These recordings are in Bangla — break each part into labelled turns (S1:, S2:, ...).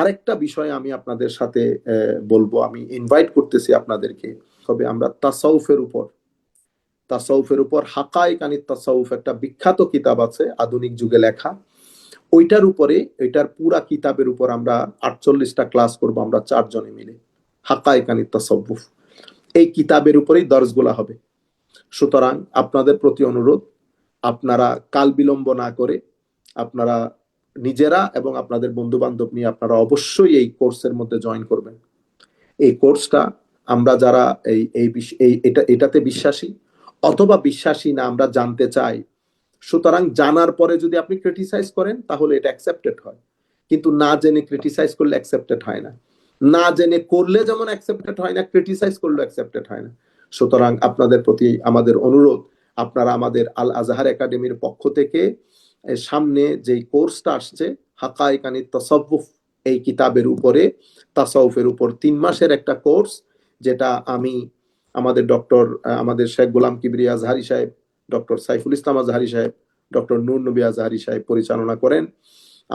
S1: আরেকটা বিষয় আমি আপনাদের সাথে বলবো, আমি ইনভাইট করতেছি আপনাদেরকে। তবে আমরা তাসাউফের উপর হাকায়েক আনিত তাসাউফ একটা বিখ্যাত কিতাব আছে আধুনিক যুগে লেখা। ওইটার পুরা কিতাবের উপর আমরা 48টা ক্লাস করব আমরা 4 জনে মিলে। হাকায়েক আনিত তাসাউফ এই কিতাবের উপরেই দর্শগুলা হবে। সুতরাং আপনাদের প্রতি অনুরোধ, আপনারা কাল বিলম্ব না করে আপনারা নিজেরা এবং আপনাদের বন্ধু বান্ধব নিয়ে আপনারা অবশ্যই এই কোর্সের মধ্যে জয়েন করবেন। এই কোর্সটা আমরা যারা এটাতে বিশ্বাসী অথবা বিশ্বাসী না আমরা জানতে চাই, সুতরাং জানার পরে যদি আপনি ক্রিটিসাইজ করেন তাহলে এটা অ্যাকসেপ্টেড হয়, কিন্তু না জেনে ক্রিটিসাইজ করলে অ্যাকসেপ্টেড হয় না। না জেনে করলে যেমন অ্যাকসেপ্টেড হয় না, ক্রিটিসাইজ করলে অ্যাকসেপ্টেড হয় না। সুতরাং আপনাদের প্রতি আমাদের অনুরোধ, আপনারা আমাদের আল আজহার একাডেমির পক্ষ থেকে সামনে যে কোর্সটা আসছে হাকায়েক আনিত তাসাউফ, এই কিতাবের উপরে তাসাউফের উপর 3 মাসের একটা কোর্স, যেটা আমি আমাদের শেখ গোলাম কিবরিয়া আজহারি সাহেব, ডক্টর সাইফুল ইসলাম আজহারি সাহেব, ডক্টর নূর নবী আজহারি সাহেব পরিচালনা করেন।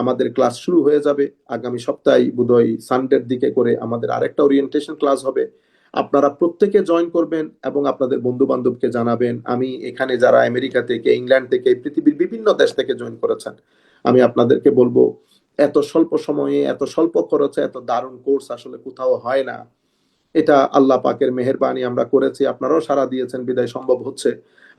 S1: আমাদের ক্লাস শুরু হয়ে যাবে আগামী সপ্তাহে, বোধহয় সানডের দিকে করে আমাদের আরেকটা ওরিয়েন্টেশন ক্লাস হবে। আপনারা প্রত্যেকে জয়েন করবেন এবং আপনাদের বন্ধু বান্ধবকে জানাবেন। আমি এখানে যারা আমেরিকা থেকে, ইংল্যান্ড থেকে, পৃথিবীর বিভিন্ন দেশ থেকে জয়েন করেছেন, আমি আপনাদেরকে বলবো এত স্বল্প সময়ে এত স্বল্প খরচে এত দারুণ কোর্স আসলে কোথাও হয় না। এটা আল্লাহ পাকের মেহেরবানি, আমরা করেছি, আপনারাও সাড়া দিয়েছেন বিদায় সম্ভব হচ্ছে।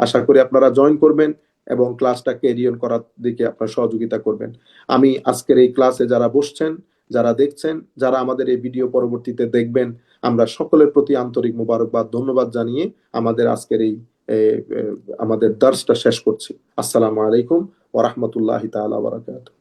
S1: আশা করি আপনারা জয়েন করবেন এবং ক্লাসটা ক্যারিয়ন করার দিকে আপনারা সহযোগিতা করবেন। আমি আজকের এই ক্লাসে যারা বসছেন, যারা দেখছেন, যারা আমাদের এই ভিডিও পরবর্তীতে দেখবেন, আমরা সকলের প্রতি আন্তরিক মোবারকবাদ ধন্যবাদ জানিয়ে আমাদের আজকের এই আমাদের দার্সটা শেষ করছি। আসসালামু আলাইকুম ওয়া রাহমাতুল্লাহি তাআলা ওয়া বারাকাতুহু।